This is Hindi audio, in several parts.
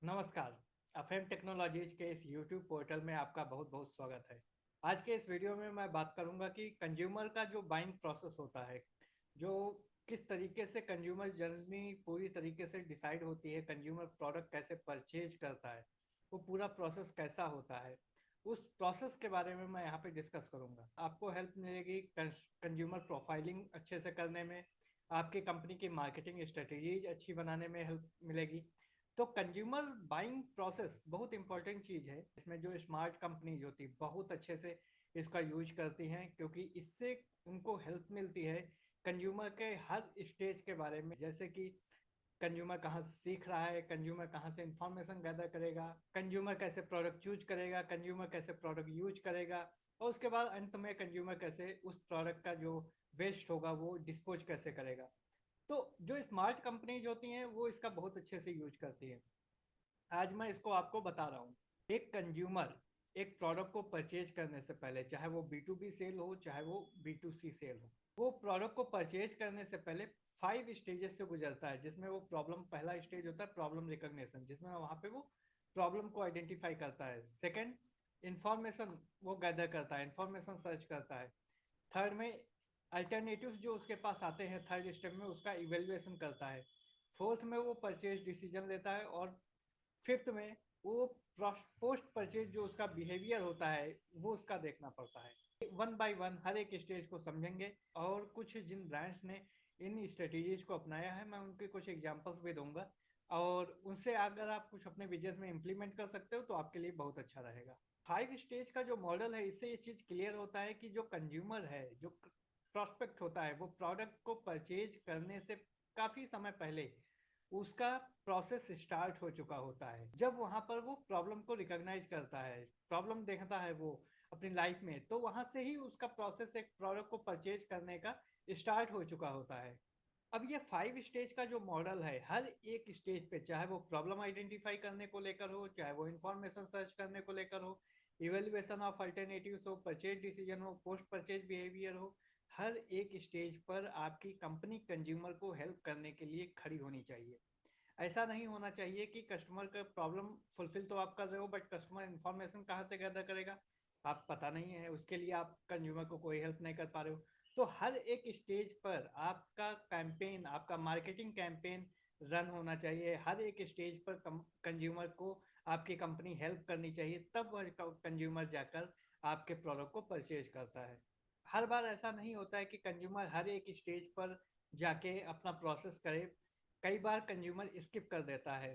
नमस्कार। अफेम टेक्नोलॉजीज के इस यूट्यूब पोर्टल में आपका बहुत बहुत स्वागत है। आज के इस वीडियो में मैं बात करूंगा कि कंज्यूमर का जो बाइंग प्रोसेस होता है, जो किस तरीके से कंज्यूमर जर्नी पूरी तरीके से डिसाइड होती है, कंज्यूमर प्रोडक्ट कैसे परचेज करता है, वो पूरा प्रोसेस कैसा होता है, उस प्रोसेस के बारे में मैं यहाँ पे डिस्कस करूंगा। आपको हेल्प मिलेगी कंज्यूमर प्रोफाइलिंग अच्छे से करने में, आपकी कंपनी की मार्केटिंग स्ट्रेटेजीज अच्छी बनाने में हेल्प मिलेगी। तो कंज्यूमर बाइंग प्रोसेस बहुत इंपॉर्टेंट चीज़ है। इसमें जो स्मार्ट कंपनीज होती है बहुत अच्छे से इसका यूज करती हैं, क्योंकि इससे उनको हेल्प मिलती है कंज्यूमर के हर स्टेज के बारे में। जैसे कि कंज्यूमर कहाँ से सीख रहा है, कंज्यूमर कहाँ से इंफॉर्मेशन गैदर करेगा, कंज्यूमर कैसे प्रोडक्ट चूज करेगा, कंज्यूमर कैसे प्रोडक्ट यूज करेगा, और उसके बाद अंत में कंज्यूमर कैसे उस प्रोडक्ट का जो वेस्ट होगा वो डिस्पोज कैसे करेगा। तो जो स्मार्ट कंपनीज होती हैं वो इसका बहुत अच्छे से यूज करती हैं। आज मैं इसको आपको बता रहा हूँ। एक कंज्यूमर एक प्रोडक्ट को परचेज करने से पहले, चाहे वो बी टू बी सेल हो चाहे वो बी टू सी सेल हो, वो प्रोडक्ट को परचेज करने से पहले 5 स्टेजेस से गुजरता है। जिसमें वो प्रॉब्लम, पहला स्टेज होता है प्रॉब्लम रिकॉग्निशन, जिसमें वहाँ पे वो प्रॉब्लम को आइडेंटिफाई करता है। सेकंड, इंफॉर्मेशन वो गैदर करता है, इंफॉर्मेशन सर्च करता है। थर्ड में अल्टरनेटिव्स जो उसके पास आते हैं, थर्ड स्टेप में उसका इवेल्युएशन करता है। फोर्थ में वो परचेज डिसीजन लेता है। और फिफ्थ में वो पोस्ट परचेज जो उसका बिहेवियर होता है वो उसका देखना पड़ता है। वन बाय वन हर एक स्टेज को समझेंगे, और कुछ जिन ब्रांड्स ने इन स्ट्रेटेजीज को अपनाया है मैं उनके कुछ एग्जांपल्स भी दूंगा, और उनसे अगर आप कुछ अपने बिजनेस में इम्प्लीमेंट कर सकते हो तो आपके लिए बहुत अच्छा रहेगा। 5 स्टेज का जो मॉडल है, इससे ये चीज़ क्लियर होता है कि जो कंज्यूमर है, जो प्रोस्पेक्ट होता है, वो प्रोडक्ट को परचेज करने से काफ़ी समय पहले उसका प्रोसेस स्टार्ट हो चुका होता है। जब वहां पर वो प्रॉब्लम को रिकॉग्नाइज करता है, प्रॉब्लम देखता है वो अपनी लाइफ में, तो वहां से ही उसका प्रोसेस एक प्रोडक्ट को परचेज करने का स्टार्ट हो चुका होता है। अब ये 5 स्टेज का जो मॉडल है, हर एक स्टेज पे, चाहे वो प्रॉब्लम आइडेंटिफाई करने को लेकर हो, चाहे वो इंफॉर्मेशन सर्च करने को लेकर हो, इवेल्युएशन ऑफ अल्टरनेटिव्स हो, परचेज डिसीजन हो, पोस्ट परचेज बिहेवियर हो, हर एक स्टेज पर आपकी कंपनी कंज्यूमर को हेल्प करने के लिए खड़ी होनी चाहिए। ऐसा नहीं होना चाहिए कि कस्टमर का प्रॉब्लम फुलफिल तो आप कर रहे हो, बट कस्टमर इंफॉर्मेशन कहाँ से गैदर करेगा, आप पता नहीं है, उसके लिए आप कंज्यूमर को कोई हेल्प नहीं कर पा रहे हो। तो हर एक स्टेज पर आपका कैंपेन, आपका मार्केटिंग कैंपेन रन होना चाहिए। हर एक स्टेज पर कंज्यूमर को आपकी कंपनी हेल्प करनी चाहिए, तब वह कंज्यूमर जाकर आपके प्रोडक्ट को परचेज करता है। हर बार ऐसा नहीं होता है कि कंज्यूमर हर एक स्टेज पर जाके अपना प्रोसेस करे। कई बार कंज्यूमर स्किप कर देता है।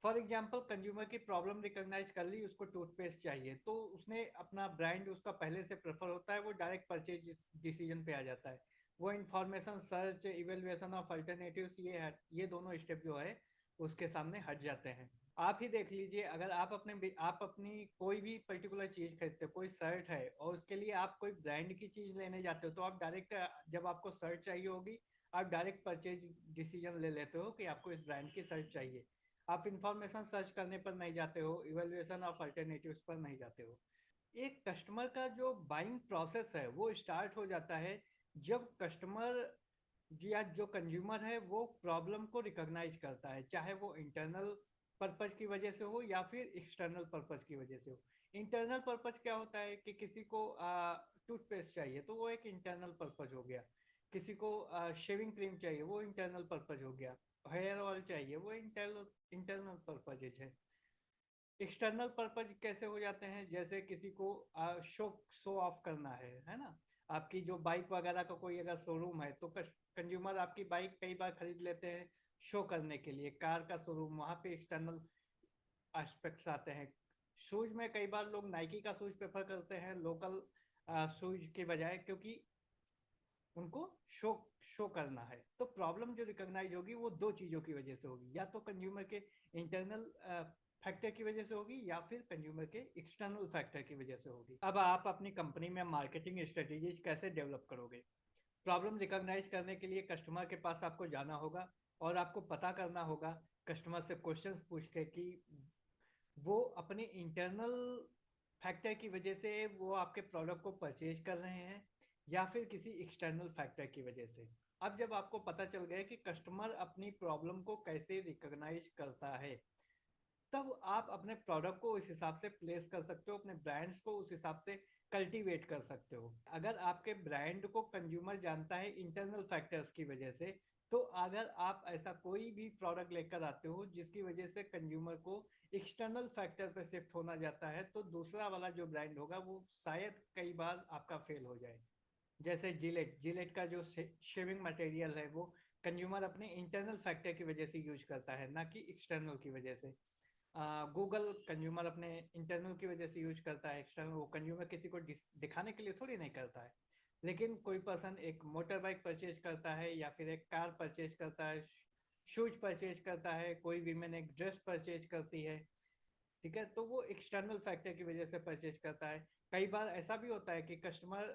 फॉर एग्जाम्पल, कंज्यूमर की प्रॉब्लम रिकॉग्नाइज कर ली, उसको टूथपेस्ट चाहिए, तो उसने अपना ब्रांड उसका पहले से प्रेफर होता है, वो डायरेक्ट परचेज डिसीजन पे आ जाता है। वो information search, evaluation of alternatives, ये दोनों स्टेप जो है उसके सामने हट जाते हैं। आप ही देख लीजिए, अगर आप अपनी कोई भी पर्टिकुलर चीज खरीदते हो, कोई शर्ट है, और उसके लिए आप कोई ब्रांड की चीज लेने जाते हो, तो आप डायरेक्ट, जब आपको शर्ट चाहिए होगी, आप डायरेक्ट परचेज डिसीजन ले लेते हो कि आपको इस ब्रांड की शर्ट चाहिए। आप इंफॉर्मेशन सर्च करने पर नहीं जाते हो, इवेल्युएशन ऑफ अल्टरनेटिव्स पर नहीं जाते हो। एक कस्टमर का जो बाइंग प्रोसेस है वो स्टार्ट हो जाता है जब कस्टमर या जो कंज्यूमर है वो प्रॉब्लम को रिकॉग्नाइज करता है, चाहे वो इंटरनल पर्पज की वजह से हो या फिर एक्सटर्नल पर्पज की वजह से हो। इंटरनल पर्पज क्या होता है कि किसी को टूथपेस्ट चाहिए तो वो एक इंटरनल पर्पज हो गया, किसी को शेविंग क्रीम चाहिए वो इंटरनल पर्पज हो गया, हेयर ऑयल चाहिए वो इंटरनल इंटरनल पर्पजेज है। एक्सटर्नल पर्पज कैसे हो जाते हैं, जैसे किसी को शो शो ऑफ करना है ना। आपकी जो बाइक वगैरह का कोई अगर शोरूम है, तो कंज्यूमर आपकी बाइक कई बार खरीद लेते हैं शो करने के लिए। कार का शोरूम, वहाँ पे एक्सटर्नल एस्पेक्ट्स आते हैं। शूज में कई बार लोग नाइकी का शूज प्रेफर करते हैं लोकल शूज के बजाय, क्योंकि उनको शो शो करना है। तो प्रॉब्लम जो रिकॉग्नाइज होगी वो दो चीज़ों की वजह से होगी, या तो कंज्यूमर के इंटरनल फैक्टर की वजह से होगी, या फिर कंज्यूमर के एक्सटर्नल फैक्टर की वजह से होगी। अब आप अपनी कंपनी में मार्केटिंग स्ट्रेटेजीज कैसे डेवलप करोगे? प्रॉब्लम रिकॉग्नाइज करने के लिए कस्टमर के पास आपको जाना होगा, और आपको पता करना होगा कस्टमर से क्वेश्चंस पूछ के कि वो अपने इंटरनल फैक्टर की वजह से वो आपके प्रोडक्ट को परचेज कर रहे हैं, या फिर किसी एक्सटर्नल फैक्टर की वजह से। अब जब आपको पता चल गया कि कस्टमर अपनी प्रॉब्लम को कैसे रिकॉग्नाइज करता है, तब आप अपने प्रोडक्ट को उस हिसाब से प्लेस कर सकते हो, अपने ब्रांड्स को उस हिसाब से कल्टीवेट कर सकते हो। अगर आपके ब्रांड को कंज्यूमर जानता है इंटरनल फैक्टर्स की वजह से, तो अगर आप ऐसा कोई भी प्रोडक्ट लेकर आते हो जिसकी वजह से कंज्यूमर को एक्सटर्नल फैक्टर पे शिफ्ट होना जाता है, तो दूसरा वाला जो ब्रांड होगा वो शायद कई बार आपका फेल हो जाए। जैसे जिलेट जिलेट का जो शेविंग मटेरियल है वो कंज्यूमर अपने इंटरनल फैक्टर की वजह से यूज करता है, ना कि एक्सटर्नल की वजह से। गूगल कंज्यूमर अपने इंटरनल की वजह से यूज करता है, एक्सटर्नल वो कंज्यूमर किसी को दिखाने के लिए थोड़ी नहीं करता है। लेकिन कोई पर्सन एक मोटर बाइक परचेज करता है या फिर एक कार परचेज करता है, शूज परचेज करता है, कोई वीमेन एक ड्रेस परचेज करती है, ठीक है, तो वो एक्सटर्नल फैक्टर की वजह से परचेज करता है। कई बार ऐसा भी होता है कि कस्टमर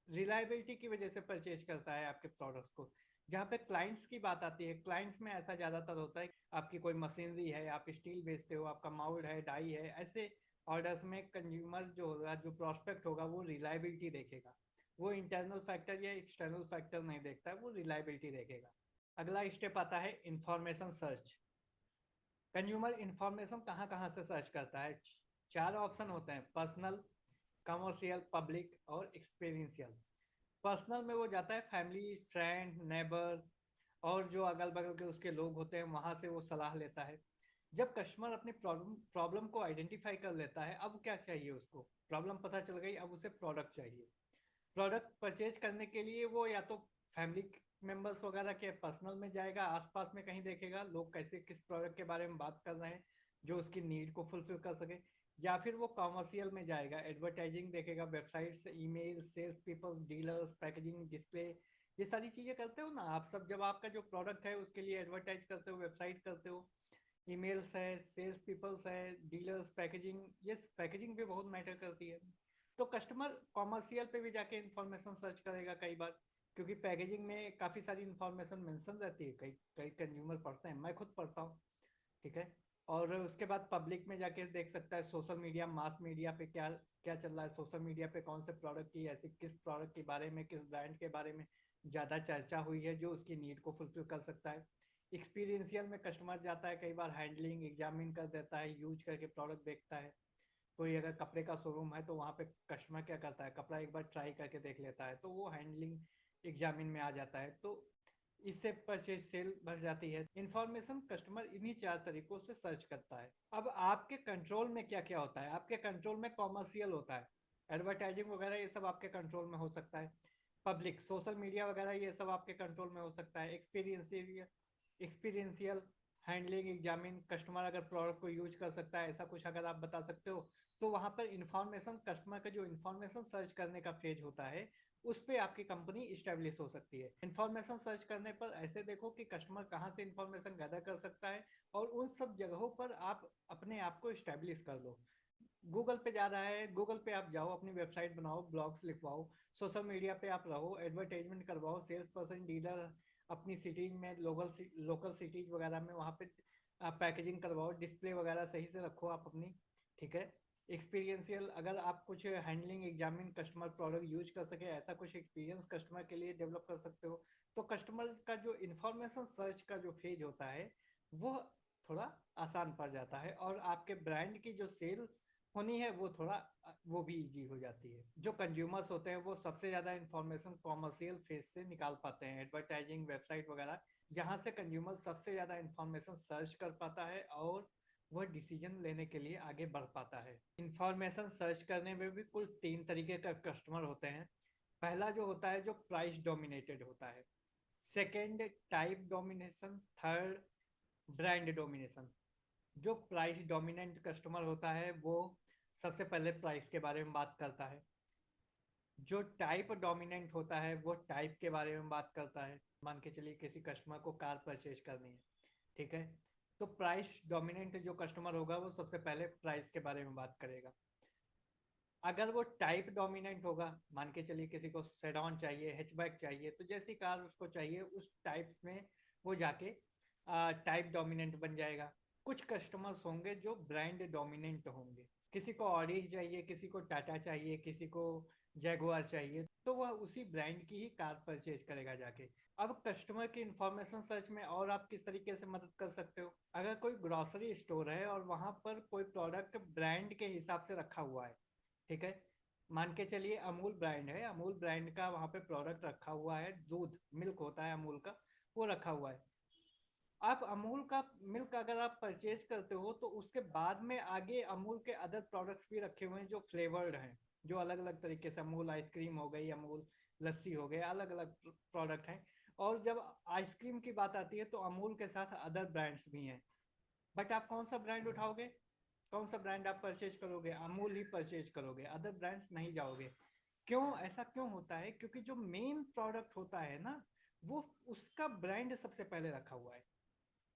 रिलायबिलिटी की वजह से परचेज करता है आपके प्रोडक्ट्स को। जहाँ पे क्लाइंट्स की बात आती है, क्लाइंट्स में ऐसा ज़्यादातर होता है, आपकी कोई मशीनरी है, आप स्टील बेचते हो, आपका माउल्ड है, डाई है, ऐसे ऑर्डर्स में कंज्यूमर जो होगा, जो प्रोस्पेक्ट होगा, वो रिलायबिलिटी देखेगा। वो इंटरनल फैक्टर या एक्सटर्नल फैक्टर नहीं देखता है, वो रिलायबिलिटी देखेगा। अगला स्टेप आता है इंफॉर्मेशन सर्च। कंज्यूमर इंफॉर्मेशन कहाँ कहाँ से सर्च करता है? चार ऑप्शन होते हैं: पर्सनल, कमर्शियल, पब्लिक और एक्सपीरियंशियल। पर्सनल में वो जाता है फैमिली, फ्रेंड, नेबर और जो अगल बगल के उसके लोग होते हैं, वहाँ से वो सलाह लेता है। जब कस्टमर अपनी प्रॉब्लम प्रॉब्लम को आइडेंटिफाई कर लेता है, अब क्या चाहिए उसको, प्रॉब्लम पता चल गई, अब उसे प्रोडक्ट चाहिए। प्रोडक्ट परचेज करने के लिए वो या तो फैमिली मेंबर्स वगैरह के पर्सनल में जाएगा, आसपास में कहीं देखेगा लोग कैसे किस प्रोडक्ट के बारे में बात कर रहे हैं जो उसकी नीड को फुलफिल कर सके, या फिर वो कॉमर्शियल में जाएगा, एडवर्टाइजिंग देखेगा, websites, email, sales peoples, dealers, packaging, display, ये सारी चीज़ें करते हो ना आप सब। जब आपका जो प्रोडक्ट है उसके लिए एडवर्टाइज करते हो, वेबसाइट करते हो, ईमेल्स है, सेल्स पीपल्स है, डीलर्स, पैकेजिंग, ये पैकेजिंग भी बहुत मैटर करती है। तो कस्टमर कॉमर्शियल पे भी जाके इंफॉर्मेशन सर्च करेगा कई बार, क्योंकि पैकेजिंग में काफ़ी सारी इंफॉर्मेशन मेंशन रहती है, कई कई कंज्यूमर पढ़ते हैं, मैं खुद पढ़ता हूँ, ठीक है। और उसके बाद पब्लिक में जाके देख सकता है सोशल मीडिया, मास मीडिया पे क्या क्या चल रहा है, सोशल मीडिया पे कौन से प्रोडक्ट की, ऐसी किस प्रोडक्ट के बारे में, किस ब्रांड के बारे में ज़्यादा चर्चा हुई है जो उसकी नीड को फुलफिल कर सकता है। एक्सपीरियंशियल में कस्टमर जाता है, कई बार हैंडलिंग एग्जामिन कर देता है, यूज करके प्रोडक्ट देखता है। कोई अगर कपड़े का शोरूम है तो वहाँ पे कस्टमर क्या करता है, कपड़ा एक बार ट्राई करके देख लेता है, तो वो हैंडलिंग एग्जामिन में आ जाता है, तो इससे परचेज सेल बढ़ जाती है। इंफॉर्मेशन कस्टमर इन्हीं चार तरीकों से सर्च करता है। अब आपके कंट्रोल में क्या क्या होता है? आपके कंट्रोल में कॉमर्शियल होता है, एडवर्टाइजिंग वगैरह ये सब आपके कंट्रोल में हो सकता है। पब्लिक, सोशल मीडिया वगैरह ये सब आपके कंट्रोल में हो सकता है। एक्सपीरियंशियल, हैंडलिंग एग्जामिन, कस्टमर अगर प्रोडक्ट को यूज कर सकता है, ऐसा कुछ अगर आप बता सकते हो, तो वहाँ पर इंफॉर्मेशन, कस्टमर का जो इंफॉर्मेशन सर्च करने का फेज होता है, उस पर आपकी कंपनी इस्टेब्लिश हो सकती है। इंफॉर्मेशन सर्च करने पर ऐसे देखो कि कस्टमर कहाँ से इंफॉर्मेशन गैदर कर सकता है, और उन सब जगहों पर आप अपने आप को इस्टेब्लिश कर लो। गूगल पे जा रहा है, गूगल पे आप जाओ, अपनी वेबसाइट बनाओ, ब्लॉग्स लिखवाओ, सोशल मीडिया पे आप रहो, एडवर्टाइजमेंट करवाओ, सेल्स पर्सन, डीलर अपनी सिटीज में, लोकल सिटीज वगैरह में वहाँ पे पैकेजिंग करवाओ, डिस्प्ले वगैरह सही से रखो आप अपनी, ठीक है। एक्सपीरियंशियल, अगर आप कुछ handling examine, customer product use कर सके, ऐसा कुछ एक्सपीरियंस कस्टमर के लिए डेवलप कर सकते हो। तो कस्टमर का जो इंफॉर्मेशन सर्च का जो फेज होता है वो थोड़ा आसान पड़ जाता है, और आपके ब्रांड की जो सेल होनी है वो थोड़ा वो भी इजी हो जाती है। जो कंज्यूमर्स होते हैं वो सबसे ज़्यादा इंफॉर्मेशन कॉमर्शियल फेज से निकाल पाते हैं, एडवर्टाइजिंग, वेबसाइट वगैरह, यहाँ से कंज्यूमर सबसे ज़्यादा इंफॉर्मेशन सर्च कर पाता है और वह डिसीजन लेने के लिए आगे बढ़ पाता है। इंफॉर्मेशन सर्च करने में भी कुल तीन तरीके का कस्टमर होते हैं। पहला जो होता है जो प्राइस डोमिनेटेड होता है, second type domination, third brand domination. जो प्राइस डोमिनेंट कस्टमर होता है वो सबसे पहले प्राइस के बारे में बात करता है। जो टाइप डोमिनेंट होता है वो टाइप के बारे में बात करता है। मान के चलिए किसी कस्टमर को कार परचेज करनी है, ठीक है, तो प्राइस डोमिनेंट जो कस्टमर होगा वो सबसे पहले प्राइस के बारे में बात करेगा। अगर वो टाइप डोमिनेंट होगा, मान के चलिए किसी को सेडॉन चाहिए, हैचबैक चाहिए, तो जैसी कार उसको चाहिए उस टाइप में वो जाके टाइप डोमिनेंट बन जाएगा। कुछ कस्टमर्स होंगे जो ब्रांड डोमिनेंट होंगे, किसी को ऑडी चाहिए, किसी को टाटा चाहिए, किसी को जैगुआर चाहिए, तो वह उसी ब्रांड की ही कार परचेज करेगा जाके। अब कस्टमर की इंफॉर्मेशन सर्च में और आप किस तरीके से मदद कर सकते हो? अगर कोई ग्रोसरी स्टोर है और वहां पर कोई प्रोडक्ट ब्रांड के हिसाब से रखा हुआ है, ठीक है, मान के चलिए अमूल ब्रांड है, अमूल ब्रांड का वहां पे प्रोडक्ट रखा हुआ है, दूध मिल्क होता है अमूल का, वो रखा हुआ है। आप अमूल का मिल्क अगर आप परचेज करते हो तो उसके बाद में आगे अमूल के अदर प्रोडक्ट्स भी रखे हुए हैं जो फ्लेवर्ड हैं, जो अलग अलग तरीके से, अमूल आइसक्रीम हो गई, अमूल लस्सी हो गई, अलग अलग प्रोडक्ट हैं। और जब आइसक्रीम की बात आती है तो अमूल के साथ अदर ब्रांड्स भी हैं। बट आप कौन सा ब्रांड उठाओगे? कौन सा ब्रांड आप परचेज करोगे? अमूल ही परचेज करोगे, अदर ब्रांड्स नहीं जाओगे। क्यों? ऐसा क्यों होता है? क्योंकि जो मेन प्रोडक्ट होता है ना, वो उसका ब्रांड सबसे पहले रखा हुआ है।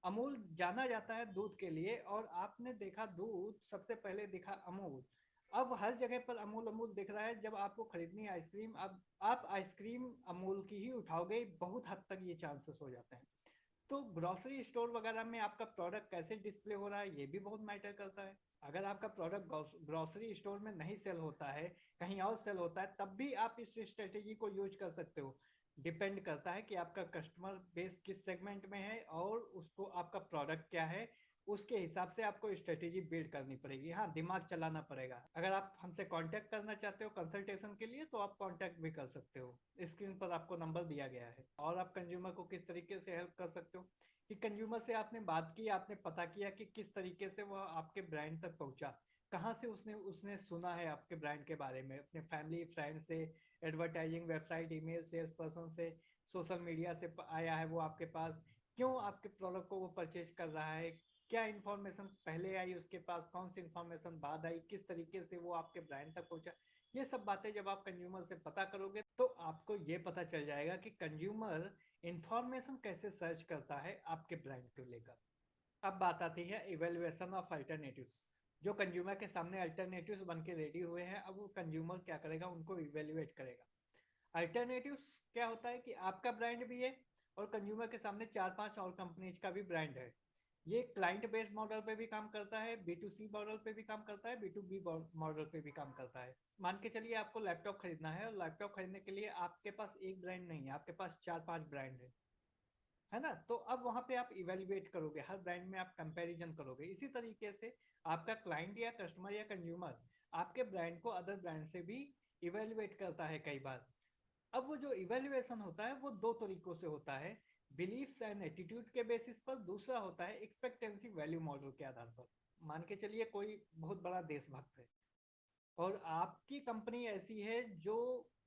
अमूल जाना जाता है दूध के लिए, और आपने देखा दूध सबसे पहले दिखा अमूल। अब हर जगह पर अमूल अमूल दिख रहा है। जब आपको खरीदनी है आइसक्रीम, अब आप आइसक्रीम अमूल की ही उठाओगे, बहुत हद तक ये चांसेस हो जाते हैं। तो ग्रोसरी स्टोर वगैरह में आपका प्रोडक्ट कैसे डिस्प्ले हो रहा है, ये भी बहुत मैटर करता है। अगर आपका प्रोडक्ट ग्रोसरी स्टोर में नहीं सेल होता है, कहीं और सेल होता है, तब भी आप इस स्ट्रेटेजी को यूज कर सकते हो। डिपेंड करता है कि आपका कस्टमर बेस किस सेगमेंट में है और उसको आपका प्रोडक्ट क्या है, उसके हिसाब से आपको स्ट्रेटेजी बिल्ड करनी पड़ेगी। हाँ, दिमाग चलाना पड़ेगा। अगर आप हमसे कांटेक्ट करना चाहते हो कंसल्टेशन के लिए, तो आप कांटेक्ट भी कर सकते हो। स्क्रीन पर आपको नंबर दिया गया है। और आप कंज्यूमर को किस तरीके से हेल्प कर सकते हो कि कंज्यूमर से आपने बात की, आपने पता किया कि किस तरीके से वह आपके ब्रांड तक पहुंचा, कहाँ से उसने उसने सुना है आपके ब्रांड के बारे में, अपने फैमिली फ्रेंड से, advertising website, email, sales person से, सोशल मीडिया से आया है वो आपके पास, क्यों आपके प्रोडक्ट को वो परचेज कर रहा है, क्या इन्फॉर्मेशन पहले आई उसके पास, कौन सी इन्फॉर्मेशन बाद आई, किस तरीके से वो आपके ब्रांड तक पहुंचा। ये सब बातें जब आप कंज्यूमर से पता करोगे तो आपको ये पता चल जाएगा कि कंज्यूमर इंफॉर्मेशन कैसे सर्च करता है आपके ब्रांड को लेकर। अब बात आती है इवेल्युएशन ऑफ अल्टरनेटिव्स। जो कंज्यूमर के सामने अल्टरनेटिव्स बन के रेडी हुए हैं, अब वो कंज्यूमर क्या करेगा, उनको इवेल्युएट करेगा। अल्टरनेटिव्स क्या होता है कि आपका ब्रांड भी है और कंज्यूमर के सामने चार पांच और कंपनीज का भी ब्रांड है। ये क्लाइंट बेस्ड मॉडल पे भी काम करता है, बी टू सी मॉडल पे भी काम करता है, बी टू बी मॉडल पे भी काम करता है। मान के चलिए आपको लैपटॉप खरीदना है, और लैपटॉप खरीदने के लिए आपके पास एक ब्रांड नहीं है, आपके पास चार पांच ब्रांड है ना? तो अब वहां पे आप इवेल्युएट करोगे, हर ब्रांड में आप कंपैरिजन करोगे। इसी तरीके से आपका क्लाइंट या कस्टमर या कंज्यूमर आपके ब्रांड को अदर ब्रांड से भी इवेल्युएट करता है कई बार। अब वो जो इवेल्युएशन होता है वो दो तरीकों से होता है। बिलीफ्स एंड एटीट्यूड के बेसिस पर, दूसरा होता है एक्सपेक्टेंसी वैल्यू मॉडल के आधार पर। मान के चलिए कोई बहुत बड़ा देशभक्त है और आपकी कंपनी ऐसी है जो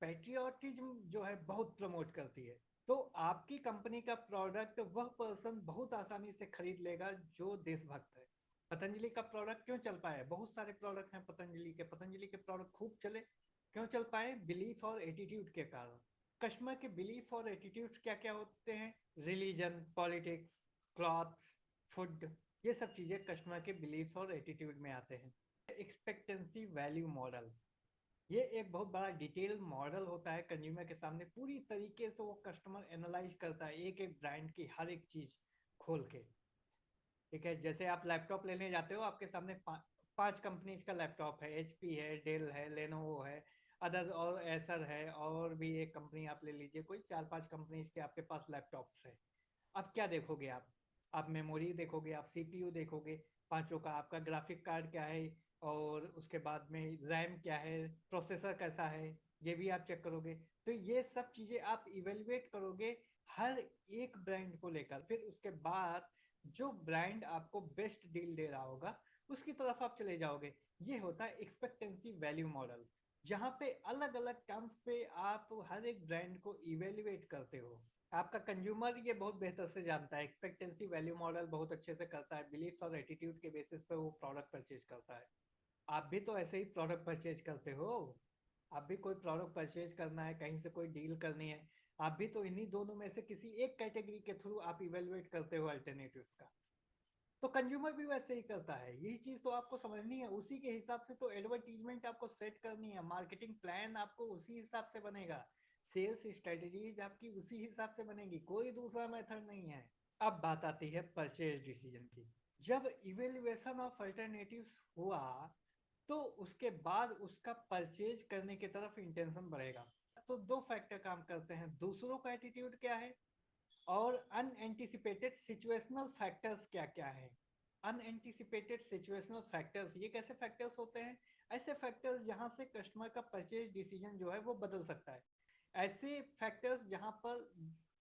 पैट्रियोटिज्म जो है बहुत प्रमोट करती है, तो आपकी कंपनी का प्रोडक्ट वह पर्सन बहुत आसानी से खरीद लेगा जो देशभक्त है। पतंजलि का प्रोडक्ट क्यों चल पाए? बहुत सारे प्रोडक्ट हैं पतंजलि के प्रोडक्ट खूब चले। क्यों चल पाए? बिलीफ और एटीट्यूड के कारण। कस्टमर के बिलीफ और एटीट्यूड्स क्या क्या होते हैं? रिलीजन, पॉलिटिक्स, क्लॉथ्स, फूड, ये सब चीजें कस्टमर के बिलीफ और एटीट्यूड में आते हैं। एक्सपेक्टेंसी वैल्यू मॉडल, ये एक बहुत बड़ा डिटेल मॉडल होता है कंज्यूमर के सामने। पूरी तरीके से वो कस्टमर एनालाइज करता है एक एक ब्रांड की हर एक चीज खोल के। ठीक है, जैसे आप लैपटॉप लेने जाते हो, आपके सामने पांच कंपनीज का लैपटॉप है, एचपी है, डेल है, लेनोवो है, अदर और एसर है, और भी एक कंपनी आप ले लीजिए, कोई चार पांच कंपनीज के आपके पास लैपटॉप्स है। अब क्या देखोगे आप मेमोरी देखोगे, आप सीपीयू देखोगे, पांचों का आपका ग्राफिक कार्ड क्या है, और उसके बाद में रैम क्या है, प्रोसेसर कैसा है, ये भी आप चेक करोगे। तो ये सब चीजें आप इवेलुएट करोगे हर एक ब्रांड को लेकर। फिर उसके बाद जो ब्रांड आपको बेस्ट डील दे रहा होगा उसकी तरफ आप चले जाओगे। ये होता है एक्सपेक्टेंसी वैल्यू मॉडल, जहाँ पे अलग अलग टर्म्स पे आप हर एक ब्रांड को इवेल्युएट करते हो। आपका कंज्यूमर ये बहुत बेहतर से जानता है, एक्सपेक्टेंसी वैल्यू मॉडल बहुत अच्छे से करता है, बिलीफ्स और एटीट्यूड के बेसिस पे वो प्रोडक्ट परचेज करता है। आप भी तो ऐसे ही प्रोडक्ट परचेज करते हो। आप भी कोई प्रोडक्ट परचेज करना है, कहीं से कोई डील करनी है, आप भी तो इन्हीं दोनों में से किसी एक कैटेगरी के थ्रू आप इवेलुएट करते हो अल्टरनेटिव्स का। तो कंज्यूमर भी वैसे ही करता है। यही चीज तो आपको समझनी है। उसी के हिसाब से तो एडवर्टीजमेंट आपको सेट करनी है, मार्केटिंग प्लान आपको उसी हिसाब से बनेगा, सेल्स स्ट्रेटेजीज आपकी उसी हिसाब से बनेगी, कोई दूसरा मेथड नहीं है। अब बात आती है परचेज डिसीजन की। जब इवेल्युएशन ऑफ अल्टरनेटिव्स हुआ तो उसके बाद उसका परचेज करने की तरफ इंटेंशन बढ़ेगा। तो दो फैक्टर काम करते हैं, दूसरों का एटीट्यूड क्या है और अनएंटिसिपेटेड सिचुएशनल फैक्टर्स क्या क्या है। अनएंटिसिपेटेड सिचुएशनल फैक्टर्स ये कैसे फैक्टर्स होते हैं? ऐसे फैक्टर्स जहां से कस्टमर का परचेज डिसीजन जो है वो बदल सकता है। ऐसे फैक्टर्स जहां पर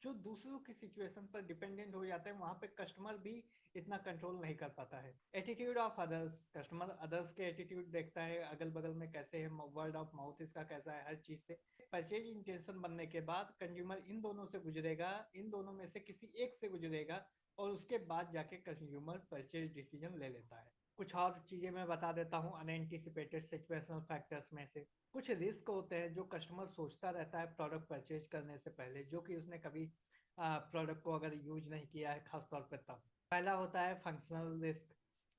जो दूसरों की सिचुएशन पर डिपेंडेंट हो जाते हैं, वहां पे कस्टमर भी इतना कंट्रोल नहीं कर पाता है। Attitude of others, customer others के एटीट्यूड देखता है, अगल बगल में कैसे है, वर्ड ऑफ माउथ इसका कैसा है, हर चीज से। परचेज इंटेंशन बनने के बाद कंज्यूमर इन दोनों से गुजरेगा, इन दोनों में से किसी एक से गुजरेगा और उसके बाद जाके कंज्यूमर परचेज डिसीजन ले लेता है। कुछ और चीजें मैं बता देता हूँ अनएंटिसिपेटेड सिचुएशनल फैक्टर्स में से। कुछ रिस्क होते हैं जो कस्टमर सोचता रहता है प्रोडक्ट परचेज करने से पहले, जो कि उसने कभी प्रोडक्ट को अगर यूज नहीं किया है खासतौर पर तब। पहला होता है फंक्शनल रिस्क।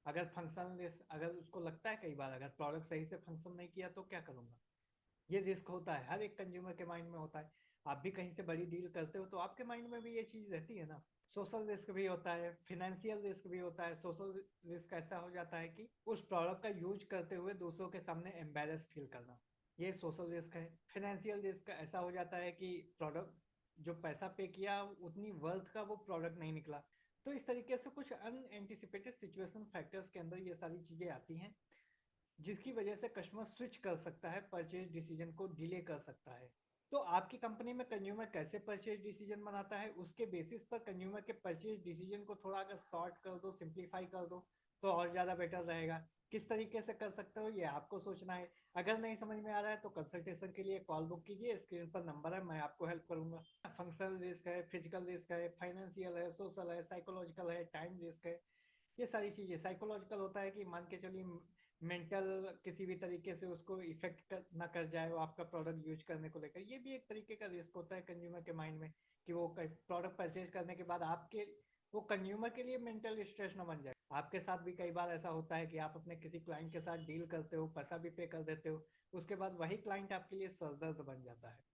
अगर फंक्शनल रिस्क अगर उसको लगता है कई बार अगर प्रोडक्ट सही से फंक्शन नहीं किया तो क्या करूंगा, ये रिस्क होता है, हर एक कंज्यूमर के माइंड में होता है। आप भी कहीं से बड़ी डील करते हो तो आपके माइंड में भी ये चीज रहती है ना। सोशल रिस्क भी होता है, फिनेंशियल रिस्क भी होता है। सोशल रिस्क ऐसा हो जाता है कि उस प्रोडक्ट का यूज करते हुए दूसरों के सामने एम्बेरस फील करना, ये सोशल रिस्क है। फिनेंशियल रिस्क ऐसा हो जाता है कि प्रोडक्ट जो पैसा पे किया उतनी वर्थ का वो प्रोडक्ट नहीं निकला। तो इस तरीके से कुछ अनएंटिसिपेटेड सिचुएशन फैक्टर्स के अंदर ये सारी चीजें आती हैं, जिसकी वजह से कस्टमर स्विच कर सकता है, परचेज डिसीजन को डिले कर सकता है। तो आपकी कंपनी में कंज्यूमर कैसे परचेज डिसीजन बनाता है, उसके बेसिस पर कंज्यूमर के परचेज डिसीजन को थोड़ा अगर शॉर्ट कर दो, सिंप्लीफाई कर दो तो और ज़्यादा बेटर रहेगा। किस तरीके से कर सकते हो ये आपको सोचना है। अगर नहीं समझ में आ रहा है तो कंसल्टेशन के लिए कॉल बुक कीजिए, स्क्रीन पर नंबर है, मैं आपको हेल्प करूंगा। फंक्शनल रिस्क है, फिजिकल रिस्क है, फाइनेंशियल है, सोशल है, साइकोलॉजिकल है, टाइम रिस्क है। ये सारी चीज़ें साइकोलॉजिकल होता है कि मान के चलिए मेंटल किसी भी तरीके से उसको इफेक्ट ना कर जाए वो आपका प्रोडक्ट यूज करने को लेकर, ये भी एक तरीके का रिस्क होता है कंज्यूमर के माइंड में कि वो प्रोडक्ट परचेज करने के बाद आपके वो कंज्यूमर के लिए मेंटल स्ट्रेस ना बन जाए। आपके साथ भी कई बार ऐसा होता है कि आप अपने किसी क्लाइंट के साथ डील करते हो, पैसा भी पे कर देते हो, उसके बाद वही क्लाइंट आपके लिए सरदर्द बन जाता है।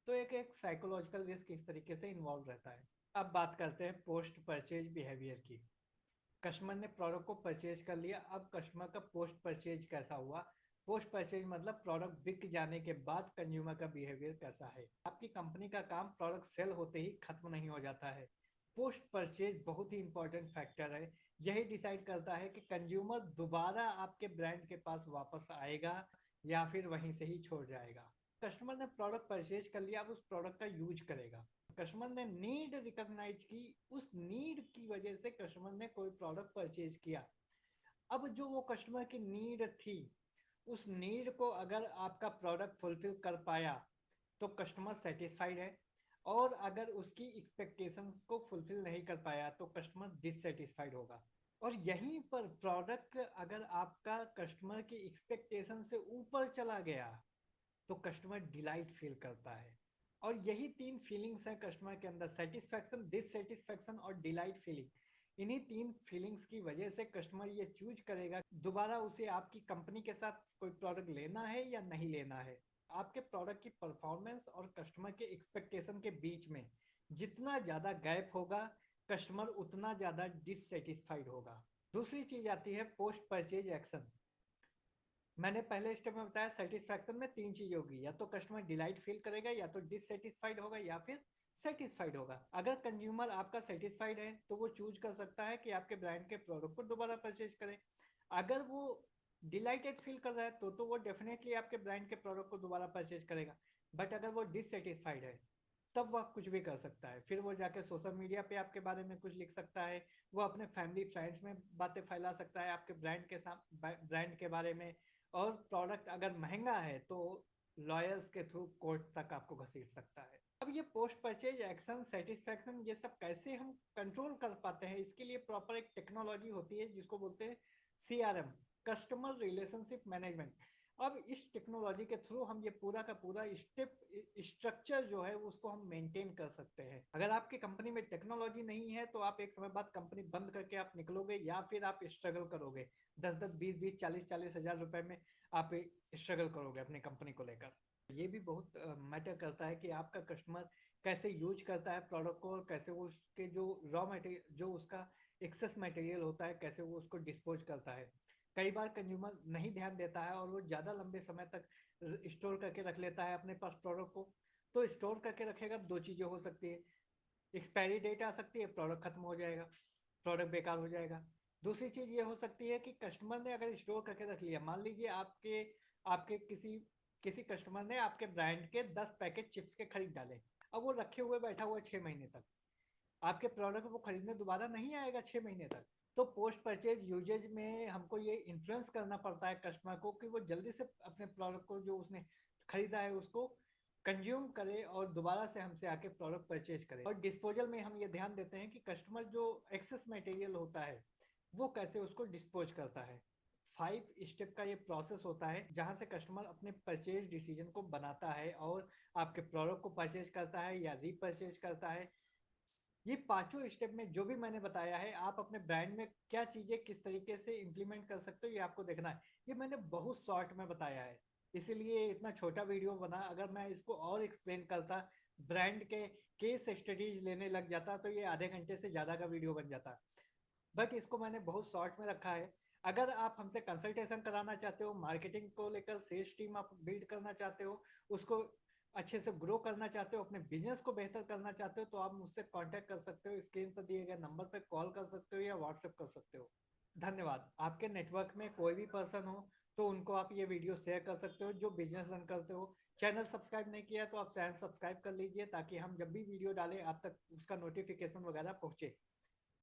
तो एक एक साइकोलॉजिकल रिस्क इस तरीके से इन्वॉल्व रहता है। अब बात करते हैं पोस्ट परचेज बिहेवियर की। कस्टमर ने प्रोडक्ट को परचेज कर लिया, अब कस्टमर का पोस्ट परचेज कैसा हुआ। पोस्ट परचेज मतलब प्रोडक्ट बिक जाने के बाद कंज्यूमर का बिहेवियर कैसा है। आपकी कंपनी का काम प्रोडक्ट सेल होते ही खत्म नहीं हो जाता है। पोस्ट परचेज बहुत ही इंपॉर्टेंट फैक्टर है, यही डिसाइड करता है कि कंज्यूमर दोबारा आपके ब्रांड के पास वापस आएगा या फिर वहीं से ही छोड़ जाएगा। कस्टमर ने प्रोडक्ट परचेज कर लिया, अब उस प्रोडक्ट का यूज करेगा। कस्टमर ने नीड रिकॉग्नाइज की, उस नीड की वजह से कस्टमर ने कोई प्रोडक्ट परचेज किया। अब जो वो कस्टमर की नीड थी, उस नीड को अगर आपका प्रोडक्ट फुलफिल कर पाया तो कस्टमर सेटिस्फाइड है, और अगर उसकी एक्सपेक्टेशंस को फुलफिल नहीं कर पाया तो कस्टमर डिससेटिस्फाइड होगा। और यहीं पर प्रोडक्ट अगर आपका कस्टमर की एक्सपेक्टेशन से ऊपर चला गया तो कस्टमर डिलाइट फील करता है। और यही तीन फीलिंग्स हैं कस्टमर के अंदर, सेटिस्फैक्शन, डिससेटिस्फैक्शन और डिलाइट फीलिंग। इन्हीं तीन फीलिंग्स की वजह से कस्टमर ये चूज करेगा दोबारा उसे आपकी कंपनी के साथ कोई प्रोडक्ट लेना है या नहीं लेना है। आपके प्रोडक्ट की परफॉर्मेंस और कस्टमर के एक्सपेक्टेशन के बीच में जितना ज़्यादा गैप होगा, कस्टमर उतना ज़्यादा डिससेटिस्फाइड होगा। दूसरी चीज आती है पोस्ट परचेज एक्शन। मैंने पहले स्टेप में बताया सेटिस्फैक्शन में तीन चीज होगी, या तो कस्टमर डिलाइट फील करेगा, या तो डिससेटिस्फाइड होगा, या फिर सेटिस्फाइड होगा। अगर कंज्यूमर आपका सेटिस्फाइड है तो वो चूज कर सकता है कि आपके ब्रांड के प्रोडक्ट को दोबारा परचेज करे। अगर वो डिलाइटेड फील कर रहा है तो वो डेफिनेटली आपके ब्रांड के प्रोडक्ट को दोबारा परचेज करेगा। बट अगर वो डिससेटिस्फाइड है तब वह कुछ भी कर सकता है, फिर वो जाके सोशल मीडिया पे आपके बारे में कुछ लिख सकता है, वो अपने फैमिली फ्रेंड्स में बातें फैला सकता है आपके ब्रांड के साथ, ब्रांड के बारे में। और प्रोडक्ट अगर महंगा है तो लॉयर्स के थ्रू कोर्ट तक आपको घसीट सकता है। अब ये पोस्ट परचेज एक्शन, सेटिस्फैक्शन, ये सब कैसे हम कंट्रोल कर पाते हैं, इसके लिए प्रॉपर एक टेक्नोलॉजी होती है जिसको बोलते हैं CRM, कस्टमर रिलेशनशिप मैनेजमेंट। अब इस टेक्नोलॉजी के थ्रू हम ये पूरा का पूरा स्टेप स्ट्रक्चर जो है उसको हम मेंटेन कर सकते हैं। अगर आपकी कंपनी में टेक्नोलॉजी नहीं है तो आप एक समय बाद कंपनी बंद करके आप निकलोगे, या फिर आप स्ट्रगल करोगे, 10-10, 20-20, 40-40 हजार रुपए में आप स्ट्रगल करोगे अपनी कंपनी को लेकर। ये भी बहुत मैटर करता है कि आपका कस्टमर कैसे यूज करता है प्रोडक्ट को, और कैसे वो उसके जो रॉ मटेरियल, जो उसका एक्सेस मटेरियल होता है, कैसे वो उसको डिस्पोज करता है। कई बार कंज्यूमर नहीं ध्यान देता है और वो ज़्यादा लंबे समय तक स्टोर करके रख लेता है अपने पास प्रोडक्ट को। तो स्टोर करके रखेगा, दो चीज़ें हो सकती है। एक्सपायरी डेट आ सकती है, प्रोडक्ट खत्म हो जाएगा, प्रोडक्ट बेकार हो जाएगा। दूसरी चीज़ ये हो सकती है कि कस्टमर ने अगर स्टोर करके रख लिया, मान लीजिए आपके आपके किसी किसी कस्टमर ने आपके ब्रांड के 10 पैकेट चिप्स के खरीद डाले। अब वो रखे हुए बैठा हुआ 6 महीने तक, आपके प्रोडक्ट को खरीदने दोबारा नहीं आएगा 6 महीने तक। तो पोस्ट परचेज यूजेज में हमको ये इन्फ्लुएंस करना पड़ता है कस्टमर को कि वो जल्दी से अपने प्रोडक्ट को जो उसने खरीदा है उसको कंज्यूम करे और दोबारा से हमसे आके प्रोडक्ट परचेज करे। और डिस्पोजल में हम ये ध्यान देते हैं कि कस्टमर जो एक्सेस मटेरियल होता है वो कैसे उसको डिस्पोज करता है। 5 स्टेप का ये प्रोसेस होता है जहाँ से कस्टमर अपने परचेज डिसीजन को बनाता है और आपके प्रोडक्ट को परचेज करता है या रीपरचेज करता है। ये पांचों स्टेप में जो भी मैंने बताया है, आप अपने ब्रांड में क्या चीजें किस तरीके से इंप्लीमेंट कर सकते हो ये आपको देखना है। ये मैंने बहुत शॉर्ट में बताया है, इसीलिए इतना छोटा वीडियो बना। अगर मैं इसको और एक्सप्लेन करता, ब्रांड के केस स्टडीज लेने लग जाता, तो ये आधे घंटे से ज्यादा का वीडियो बन जाता। बट इसको मैंने बहुत शॉर्ट में रखा है। अगर आप हमसे कंसल्टेशन कराना चाहते हो, मार्केटिंग को लेकर सेल्स टीम आप बिल्ड करना चाहते हो, उसको अच्छे से ग्रो करना चाहते हो, अपने बिजनेस को बेहतर करना चाहते हो, तो आप मुझसे कांटेक्ट कर सकते हो। स्क्रीन पर दिए गए नंबर पर कॉल कर सकते हो या व्हाट्सएप कर सकते हो। धन्यवाद। आपके नेटवर्क में कोई भी पर्सन हो तो उनको आप ये वीडियो शेयर कर सकते हो जो बिजनेस रन करते हो। चैनल सब्सक्राइब नहीं किया तो आप चैनल सब्सक्राइब कर लीजिए ताकि हम जब भी वीडियो डालें आप तक उसका नोटिफिकेशन वगैरह पहुंचे।